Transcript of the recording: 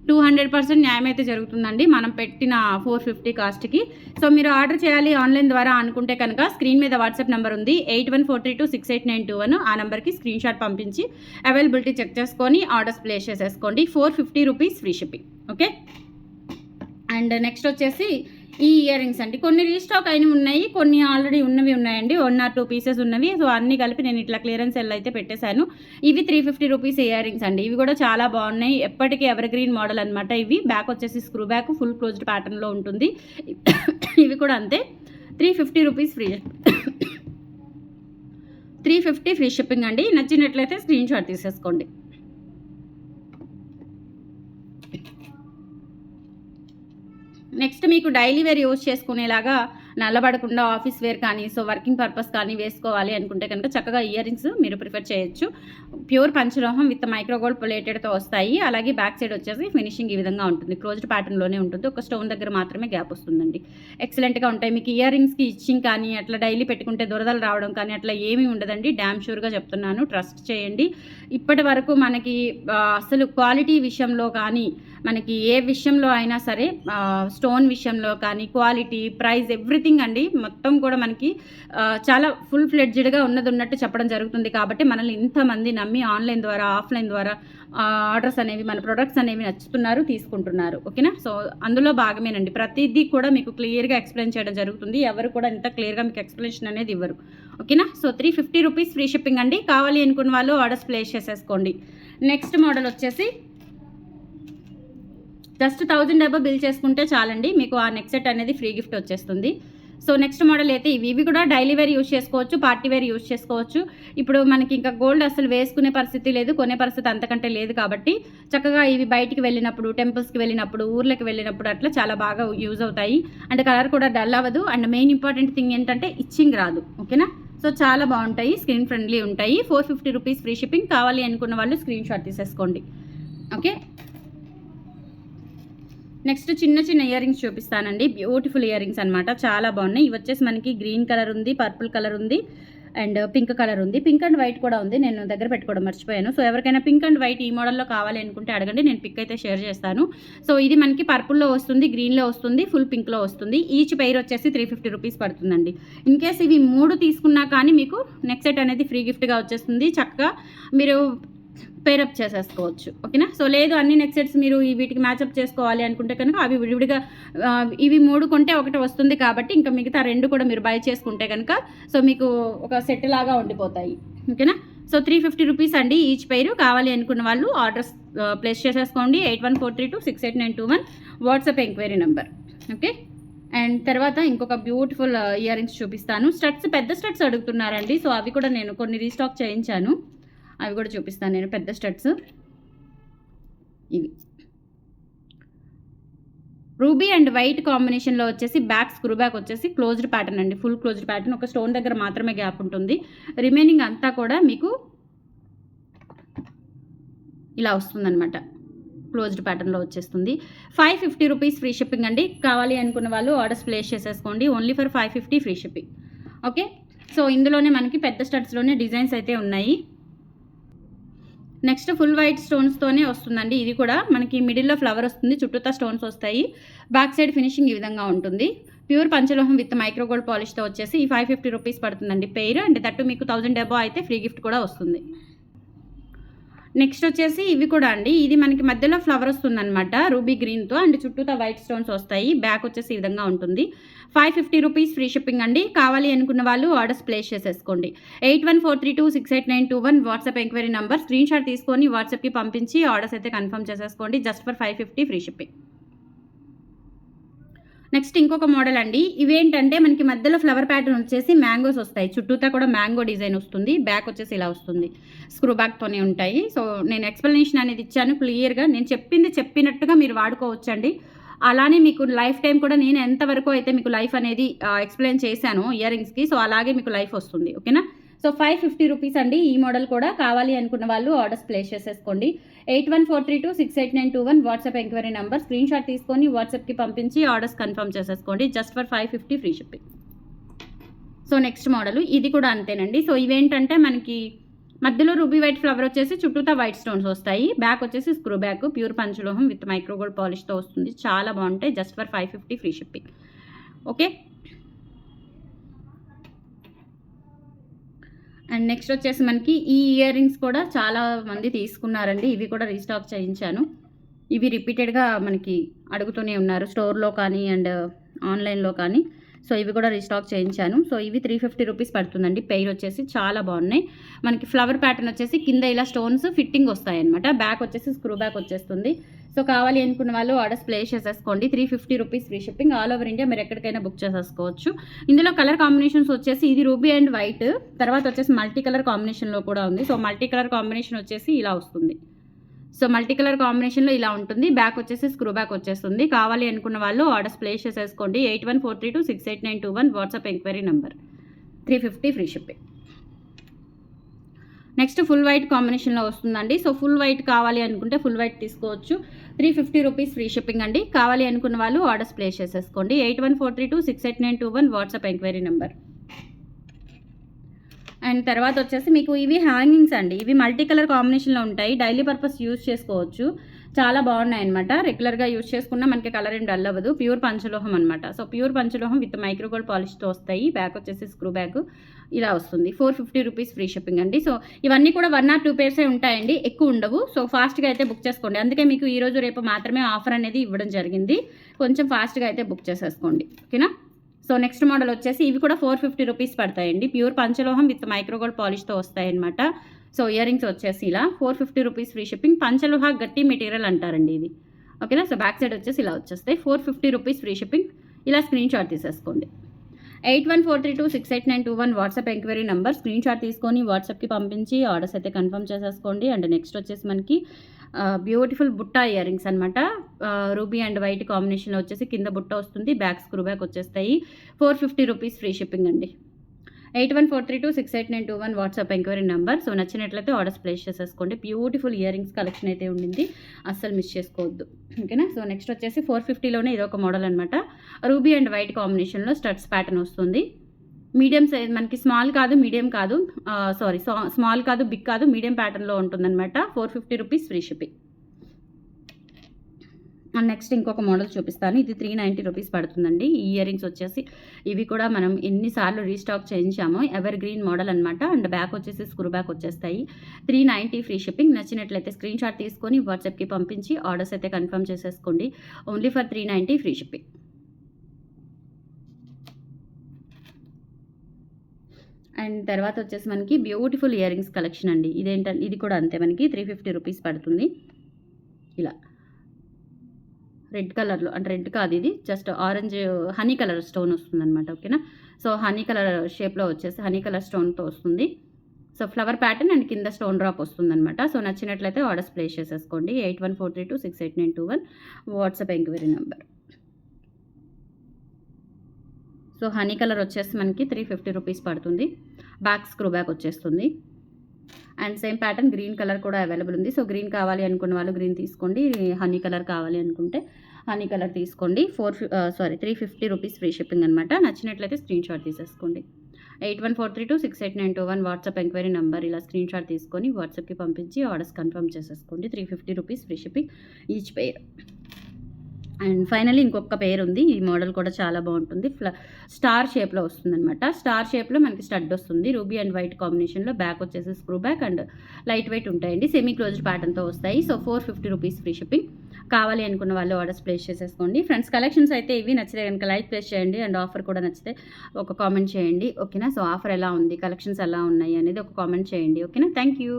200% న్యాయం అయితే జరుగుతుందండి మనం పెట్టిన 450 కాస్ట్కి. సో మీరు ఆర్డర్ చేయాలి ఆన్లైన్ ద్వారా అనుకుంటే కనుక స్క్రీన్ మీద వాట్సాప్ నెంబర్ ఉంది 8143268921. ఆ నెంబర్కి స్క్రీన్ షాట్ పంపించి అవైలబిలిటీ చెక్ చేసుకొని ఆర్డర్స్ ప్లేస్ చేసేసుకోండి. 450 rupees free shipping. Okay. And next వచ్చేసి ఈ ఇయర్ రింగ్స్ అండి. కొన్ని రీస్టాక్ అయినవి ఉన్నాయి, కొన్ని ఆల్రెడీ ఉన్నవి ఉన్నాయండి. 1 or 2 పీసెస్ ఉన్నవి. సో అన్నీ కలిపి నేను ఇట్లా క్లియరెన్స్ సెల్ అయితే పెట్టేశాను. ఇవి 350 రూపీస్ ఇయర్ రింగ్స్ అండి. ఇవి కూడా చాలా బాగున్నాయి, ఎప్పటికీ ఎవర్ గ్రీన్ మోడల్ అనమాట. ఇవి బ్యాక్ వచ్చేసి స్క్రూ బ్యాక్ ఫుల్ క్లోజ్డ్ ప్యాటర్న్లో ఉంటుంది. ఇవి కూడా అంతే 350 రూపీస్ ఫ్రీ 350 ఫ్రీ షిప్పింగ్ అండి. నచ్చినట్లయితే స్క్రీన్ షాట్ తీసేసుకోండి. నెక్స్ట్ మీకు డైలీ వేర్ యూజ్ చేసుకునేలాగా నల్లబడకుండా ఆఫీస్ వేర్ కానీ సో వర్కింగ్ పర్పస్ కానీ వేసుకోవాలి అనుకుంటే కనుక చక్కగా ఇయర్ రింగ్స్ మీరు ప్రిఫర్ చేయొచ్చు. ప్యూర్ పంచలోహం విత్ మైక్రోగోల్డ్ ప్లేటెడ్తో వస్తాయి. అలాగే బ్యాక్ సైడ్ వచ్చేసి ఫినిషింగ్ ఈ విధంగా ఉంటుంది, క్లోజ్డ్ ప్యాటర్న్లోనే ఉంటుంది. ఒక స్టోన్ దగ్గర మాత్రమే గ్యాప్ వస్తుందండి. ఎక్సలెంట్గా ఉంటాయి. మీకు ఇయర్ రింగ్స్కి ఇచ్చింగ్ కానీ అట్లా డైలీ పెట్టుకుంటే దురదలు రావడం కానీ అట్లా ఏమీ ఉండదండి. డ్యామ్ షూర్గా చెప్తున్నాను, ట్రస్ట్ చేయండి. ఇప్పటి వరకు మనకి అసలు క్వాలిటీ విషయంలో కానీ మనకి ఏ విషయంలో అయినా సరే స్టోన్ విషయంలో కానీ క్వాలిటీ ప్రైస్ ఎవ్రీథింగ్ అండి మొత్తం కూడా మనకి చాలా ఫుల్ ఫ్లెడ్జ్డ్గా ఉన్నట్టు చెప్పడం జరుగుతుంది. కాబట్టి మనల్ని ఇంతమంది నమ్మి ఆన్లైన్ ద్వారా ఆఫ్లైన్ ద్వారా ఆర్డర్స్ అనేవి మన ప్రొడక్ట్స్ అనేవి నచ్చుతున్నారు, తీసుకుంటున్నారు. ఓకేనా. సో అందులో భాగమేనండి. ప్రతిదీ కూడా మీకు క్లియర్గా ఎక్స్ప్లెయిన్ చేయడం జరుగుతుంది. ఎవరు కూడా ఇంత క్లియర్గా మీకు ఎక్స్ప్లెనేషన్ అనేది ఇవ్వరు. ఓకేనా. సో 350 రూపీస్ ఫ్రీ షిప్పింగ్ అండి. కావాలి అనుకున్న వాళ్ళు ఆర్డర్స్ ప్లేస్ చేసేసుకోండి. నెక్స్ట్ మోడల్ వచ్చేసి జస్ట్ 1000 అబౌవ్ బిల్ చేసుకుంటే చాలండి, మీకు ఆ నెక్ సెట్ అనేది ఫ్రీ గిఫ్ట్ వచ్చేస్తుంది. సో నెక్స్ట్ మోడల్ అయితే ఇవి కూడా డైలీ వేర్ యూజ్ చేసుకోవచ్చు, పార్టీ వేర్ యూజ్ చేసుకోవచ్చు. ఇప్పుడు మనకి ఇంకా గోల్డ్ అసలు వేసుకునే పరిస్థితి లేదు, కొనే పరిస్థితి అంతకంటే లేదు. కాబట్టి చక్కగా ఇవి బయటికి వెళ్ళినప్పుడు, టెంపుల్స్కి వెళ్ళినప్పుడు, ఊర్లకు వెళ్ళినప్పుడు అట్లా చాలా బాగా యూజ్ అవుతాయి. అండ్ కలర్ కూడా డల్ అవ్వదు. అండ్ మెయిన్ ఇంపార్టెంట్ థింగ్ ఏంటంటే ఇచ్చింగ్ రాదు. ఓకేనా. సో చాలా బాగుంటాయి, స్క్రీన్ ఫ్రెండ్లీ ఉంటాయి. 450 రూపీస్ ఫ్రీ షిప్పింగ్. కావాలి అనుకున్న వాళ్ళు స్క్రీన్ షాట్ తీసేసుకోండి. ఓకే. నెక్స్ట్ చిన్న ఇయర్ రింగ్స్ చూపిస్తానండి. బ్యూటిఫుల్ ఇయర్ రింగ్స్ అనమాట, చాలా బాగున్నాయి. ఇవి వచ్చేసి మనకి గ్రీన్ కలర్ ఉంది, పర్పుల్ కలర్ ఉంది అండ్ పింక్ కలర్ ఉంది. పింక్ అండ్ వైట్ కూడా ఉంది, నేను దగ్గర పెట్టుకోవడం మర్చిపోయాను. సో ఎవరికైనా పింక్ అండ్ వైట్ ఈ మోడల్లో కావాలి అనుకుంటే అడగండి, నేను పిక్ అయితే షేర్ చేస్తాను. సో ఇది మనకి పర్పుల్లో వస్తుంది, గ్రీన్లో వస్తుంది, ఫుల్ పింక్లో వస్తుంది. ఈచ్ పెయిర్ వచ్చేసి 350 రూపీస్ పడుతుందండి. ఇన్ కేస్ ఇవి 3 తీసుకున్నా కానీ మీకు నెక్ సెట్ అనేది ఫ్రీ గిఫ్ట్గా వచ్చేస్తుంది. చక్కగా మీరు పేరప్ చేసేసుకోవచ్చు. ఓకేనా. సో లేదు అన్ని నెక్ సెట్స్ మీరు వీటికి మ్యాచప్ చేసుకోవాలి అనుకుంటే కనుక అవి విడివిడిగా ఇవి 3 కొంటే ఒకటి వస్తుంది. కాబట్టి ఇంకా మిగతా 2 కూడా మీరు బై చేసుకుంటే కనుక సో మీకు ఒక సెట్ లాగా ఉండిపోతాయి. ఓకేనా. సో 350 రూపీస్ అండి ఈచ్ పేరు. కావాలి అనుకున్న వాళ్ళు ఆర్డర్స్ ప్లేస్ చేసేసుకోండి. 8143268921 WhatsApp enquiry number. Okay. And తర్వాత ఇంకొక బ్యూటిఫుల్ ఇయర్ రింగ్స్ చూపిస్తాను. స్టడ్స్ పెద్ద స్టడ్స్ అడుగుతున్నారండి. సో అవి కూడా నేను కొన్ని రీస్టాక్ చేయించాను, అవి కూడా చూపిస్తాను నేను. పెద్ద స్టడ్స్ ఇవి రూబీ అండ్ వైట్ కాంబినేషన్లో వచ్చేసి బ్యాక్ స్క్రూ బ్యాక్ వచ్చేసి క్లోజ్డ్ ప్యాటర్న్ అండి, ఫుల్ క్లోజ్డ్ ప్యాటర్న్. ఒక స్టోన్ దగ్గర మాత్రమే గ్యాప్ ఉంటుంది, రిమైనింగ్ అంతా కూడా మీకు ఇలా వస్తుందన్నమాట, క్లోజ్డ్ ప్యాటర్న్లో వచ్చేస్తుంది. 550 రూపీస్ ఫ్రీ షిప్పింగ్ అండి. కావాలి అనుకున్న వాళ్ళు ఆర్డర్స్ ప్లేస్ చేసేసుకోండి. Only for 550 free shipping. Okay. So ఇందులోనే మనకి పెద్ద స్టడ్స్లోనే డిజైన్స్ అయితే ఉన్నాయి. నెక్స్ట్ ఫుల్ వైట్ స్టోన్స్తోనే వస్తుందండి. ఇది కూడా మనకి మిడిల్లో ఫ్లవర్ వస్తుంది, చుట్టూతా స్టోన్స్ వస్తాయి. బ్యాక్ సైడ్ ఫినిషింగ్ ఈ విధంగా ఉంటుంది. ప్యూర్ పంచలోహం విత్ మైక్రోగోల్డ్ పాలిష్తో వచ్చేసి ఈ 550 రూపీస్ పడుతుందండి పెయిర్. అంటే దట్టు మీకు 1000 అబౌవ్ అయితే ఫ్రీ గిఫ్ట్ కూడా వస్తుంది. నెక్స్ట్ వచ్చేసి ఇవి కూడా అండి, ఇది మనకి మధ్యలో ఫ్లవర్ వస్తుందన్నమాట రూబీ గ్రీన్తో, అండ్ చుట్టూతా వైట్ స్టోన్స్ వస్తాయి. బ్యాక్ వచ్చేసి ఈ విధంగా ఉంటుంది. 550 రూపీస్ ఫ్రీ షిప్పింగ్ అండి. కావాలి అనుకున్న వాళ్ళు ఆర్డర్స్ ప్లేస్ చేసేసుకోండి. 8143268921 WhatsApp enquiry number. Screen shot తీసుకొని వాట్సాప్కి పంపించి ఆర్డర్స్ అయితే కన్ఫర్మ్ చేసేసుకోండి. Just for 550 free shipping. Next ఇంకొక మోడల్ అండి. ఇవేంటంటే మనకి మధ్యలో ఫ్లవర్ ప్యాటర్న్ వచ్చేసి మ్యాంగోస్ వస్తాయి, చుట్టూతా కూడా మ్యాంగో డిజైన్ వస్తుంది. బ్యాక్ వచ్చేసి ఇలా వస్తుంది, స్క్రూ బ్యాక్తోనే ఉంటాయి. సో నేను ఎక్స్ప్లెనేషన్ అనేది ఇచ్చాను క్లియర్గా, నేను చెప్పింది చెప్పినట్టుగా మీరు వాడుకోవచ్చండి. అలానే మీకు లైఫ్ టైం కూడా నేను ఎంతవరకు అయితే మీకు లైఫ్ అనేది ఎక్స్ప్లెయిన్ చేశాను ఇయర్ రింగ్స్కి, సో అలాగే మీకు లైఫ్ వస్తుంది. ఓకేనా. సో 550 రూపీస్ అండి. ఈ మోడల్ కూడా కావాలి అనుకున్న వాళ్ళు ఆర్డర్స్ ప్లేస్ చేసేసుకోండి. 8143268921 WhatsApp enquiry number. Screen shot తీసుకొని వాట్సాప్కి పంపించి ఆర్డర్స్ కన్ఫర్మ్ చేసేసుకోండి. Just for 550 free shipping. So next model ఇది కూడా అంతేనండి. సో ఇవేంటంటే మనకి మధ్యలో రూబీ వైట్ ఫ్లవర్ వచ్చేసి చుట్టూతా వైట్ స్టోన్స్ వస్తాయి. బ్యాక్ వచ్చేసి స్క్రూ బ్యాక్, ప్యూర్ పంచలోహం విత్ మైక్రో గోల్డ్ పాలిష్తో వస్తుంది. చాలా బాగుంటాయి. Just for 550 free shipping. Okay. And next వచ్చేసి మనకి ఈ ఇయర్ రింగ్స్ కూడా చాలా మంది తీసుకున్నారండి. ఇవి కూడా రీస్టాక్ చేయించాను. ఇవి రిపీటెడ్గా మనకి అడుగుతూనే ఉన్నారు స్టోర్లో కానీ అండ్ ఆన్లైన్లో కానీ. సో ఇవి కూడా రీస్టాక్ చేయించాను. సో ఇవి 350 రూపీస్ పడుతుందండి. పెయిర్ వచ్చేసి చాలా బాగున్నాయి. మనకి ఫ్లవర్ ప్యాటర్న్ వచ్చేసి కింద ఇలా స్టోన్స్ ఫిట్టింగ్ వస్తాయి అనమాట. బ్యాక్ వచ్చేసి స్క్రూ బ్యాక్ వచ్చేస్తుంది. సో కావాలి అనుకున్న వాళ్ళు ఆర్డర్స్ ప్లేస్ చేసేసుకోండి. 350 rupees free shipping. All over India మీరు ఎక్కడికైనా బుక్ చేసేసుకోవచ్చు. ఇందులో కలర్ కాంబినేషన్స్ వచ్చేసి ఇది రూబీ అండ్ వైట్, తర్వాత వచ్చేసి మల్టీ కలర్ కాంబినేషన్లో కూడా ఉంది. సో మల్టీ కలర్ కాంబినేషన్ వచ్చేసి ఇలా వస్తుంది. సో మల్టీ కలర్ కాంబినేషన్లో ఇలా ఉంటుంది. బ్యాక్ వచ్చేసి స్క్రూ బ్యాక్ వచ్చేస్తుంది. కావాలి అనుకున్న వాళ్ళు ఆర్డర్స్ ప్లేస్ చేసేసుకోండి. 8143268921 WhatsApp enquiry number. 350 free shipping. Next full white కాంబినేషన్లో వస్తుందండి. సో ఫుల్ వైట్ కావాలి అనుకుంటే ఫుల్ వైట్ తీసుకోవచ్చు. 350 రూపీస్ ఫ్రీ షిప్పింగ్ అండి. కావాలి అనుకున్న వాళ్ళు ఆర్డర్స్ ప్లేస్ చేసేసుకోండి. 8143268921 వాట్సాప్ ఎంక్వైరీ నెంబర్. అండ్ తర్వాత వచ్చేసి మీకు ఇవి హ్యాంగింగ్స్ అండి. ఇవి మల్టీ కలర్ కాంబినేషన్లో ఉంటాయి. డైలీ పర్పస్ యూజ్ చేసుకోవచ్చు. చాలా బాగున్నాయి అనమాట. రెగ్యులర్గా యూజ్ చేసుకున్నా మనకి కలర్ ఏం డల్ అవ్వదు. ప్యూర్ పంచలోహం అనమాట. సో ప్యూర్ పంచలోహం విత్ మైక్రో గోల్డ్ పాలిష్తో వస్తాయి. బ్యాక్ వచ్చేసి స్క్రూ బ్యాక్ ఇలా వస్తుంది. 450 రూపీస్ ఫ్రీ షిప్పింగ్ అండి. సో ఇవన్నీ కూడా 1 or 2 పేర్సే ఉంటాయండి, ఎక్కువ ఉండవు. సో ఫాస్ట్గా అయితే బుక్ చేసుకోండి. అందుకే మీకు ఈరోజు రేపు మాత్రమే ఆఫర్ అనేది ఇవ్వడం జరిగింది. కొంచెం ఫాస్ట్గా అయితే బుక్ చేసేసుకోండి. ఓకేనా. సో నెక్స్ట్ మోడల్ వచ్చేసి ఇవి కూడా 450 రూపీస్ పడతాయండి. ప్యూర్ పంచలోహం విత్ మైక్రో గోల్డ్ పాలిష్తో వస్తాయన్నమాట. సో ఇయర్ రింగ్స్ వచ్చేసి ఇలా 450 రూపీస్ ఫ్రీ షిప్పింగ్. పంచలోహ గట్టి మెటీరియల్ అంటారండి ఇది. ఓకేనా. సో బ్యాక్ సైడ్ వచ్చేసి ఇలా వచ్చేస్తాయి. 450 రూపీస్ ఫ్రీ షిప్పింగ్. ఇలా స్క్రీన్ షాట్ తీసేసుకోండి. 8143268921 WhatsApp enquiry number. Screen shot తీసుకొని వాట్సాప్కి పంపించి ఆర్డర్స్ అయితే కన్ఫర్మ్ చేసేసుకోండి. అండ్ నెక్స్ట్ వచ్చేసి మనకి బ్యూటిఫుల్ బుట్ట ఇయర్ రింగ్స్ అనమాట. రూబీ అండ్ వైట్ కాంబినేషన్లో వచ్చేసి కింద బుట్ట వస్తుంది. బ్యాక్ స్క్రూ బ్యాక్ వచ్చేస్తాయి. 450 రూపీస్ ఫ్రీ షిప్పింగ్ అండి. 8143268921 వాట్సాప్ ఎంక్వైరీ నెంబర్. సో నచ్చినట్లయితే ఆర్డర్స్ ప్లేస్ చేసేసుకోండి. బ్యూటిఫుల్ ఇయర్ రింగ్స్ కలెక్షన్ అయితే ఉండింది, అస్సలు మిస్ చేసుకోవద్దు. ఓకేనా. సో నెక్స్ట్ వచ్చేసి 450లోనే ఇదొక మోడల్ అనమాట. రూబీ అండ్ వైట్ కాంబినేషన్లో స్టడ్స్ ప్యాటర్న్ వస్తుంది. మీడియం సైజ్ మనకి స్మాల్ కాదు, మీడియం కాదు, స్మాల్ కాదు, బిగ్ కాదు, మీడియం ప్యాటర్న్లో ఉంటుందన్నమాట. 450 rupees free shipping. And next ఇంకొక మోడల్ చూపిస్తాను. ఇది 390 రూపీస్ పడుతుందండి. ఈ ఇయర్ రింగ్స్ వచ్చేసి ఇవి కూడా మనం ఎన్నిసార్లు రీస్టాక్ చేయించామో, ఎవర్ గ్రీన్ మోడల్ అనమాట. అండ్ బ్యాక్ వచ్చేసి స్క్రూ బ్యాక్ వచ్చేస్తాయి. 390 ఫ్రీ షిప్పింగ్. నచ్చినట్లయితే స్క్రీన్ షాట్ తీసుకొని వాట్సాప్కి పంపించి ఆర్డర్స్ అయితే కన్ఫర్మ్ చేసేసుకోండి. Only for 390 free shipping. And తర్వాత వచ్చేసి మనకి బ్యూటిఫుల్ ఇయర్ రింగ్స్ కలెక్షన్ అండి. ఇది కూడా అంతే, మనకి 350 రూపీస్ పడుతుంది. ఇలా రెడ్ కలర్లో, అంటే రెడ్ కాదు, ఇది just orange honey colour stone వస్తుంది అనమాట. ఓకేనా. సో హనీ కలర్ షేప్లో వచ్చేసి హనీ కలర్ స్టోన్తో వస్తుంది. సో ఫ్లవర్ ప్యాటర్న్ అండ్ కింద స్టోన్ డ్రాప్ వస్తుందన్నమాట. సో నచ్చినట్లయితే ఆర్డర్స్ ప్లేస్ చేసేసుకోండి. 8143268921 WhatsApp enquiry number. So honey colour వచ్చేసి మనకి 350 రూపీస్ పడుతుంది. బ్యాక్ స్క్రూ బ్యాక్ వచ్చేస్తుంది. And same pattern green colour కూడా అవైలబుల్ ఉంది. సో గ్రీన్ కావాలి అనుకున్న వాళ్ళు గ్రీన్ తీసుకోండి. హనీ కలర్ కావాలి అనుకుంటే హనీ కలర్ తీసుకోండి. 350 రూపీస్ ఫ్రీ షిప్పింగ్ అనమాట. నచ్చినట్లయితే స్క్రీన్ షాట్ తీసేసుకోండి. 8143268921 వాట్సాప్ ఎంక్వైరీ నెంబర్. ఇలా స్క్రీన్ షాట్ తీసుకొని వాట్సాప్కి పంపించి ఆర్డర్స్ కన్ఫర్మ్ చేసేసుకోండి. 350 rupees free shipping each pair. And finally ఇంకొక పేరు ఉంది. ఈ మోడల్ కూడా చాలా బాగుంటుంది. స్టార్ షేప్లో వస్తుందన్నమాట. స్టార్ షేప్లో మనకి స్టడ్ వస్తుంది. రూబీ అండ్ వైట్ కాంబినేషన్లో. బ్యాక్ వచ్చేసి screw back and light weight ఉంటాయండి. సెమీ క్లోజ్డ్ ప్యాటర్న్తో వస్తాయి. So 450 rupees free shipping. కావాలి అనుకున్న వాళ్ళు ఆర్డర్స్ ప్లేస్ చేసేసుకోండి. ఫ్రెండ్స్ కలెక్షన్స్ అయితే ఇవి. నచ్చితే కనుక లైక్ ప్లేస్ చేయండి. అండ్ ఆఫర్ కూడా నచ్చితే ఒక కామెంట్ చేయండి. ఓకేనా. సో ఆఫర్ ఎలా ఉంది, కలెక్షన్స్ ఎలా ఉన్నాయి అనేది ఒక కామెంట్ చేయండి. ఓకేనా. Thank you.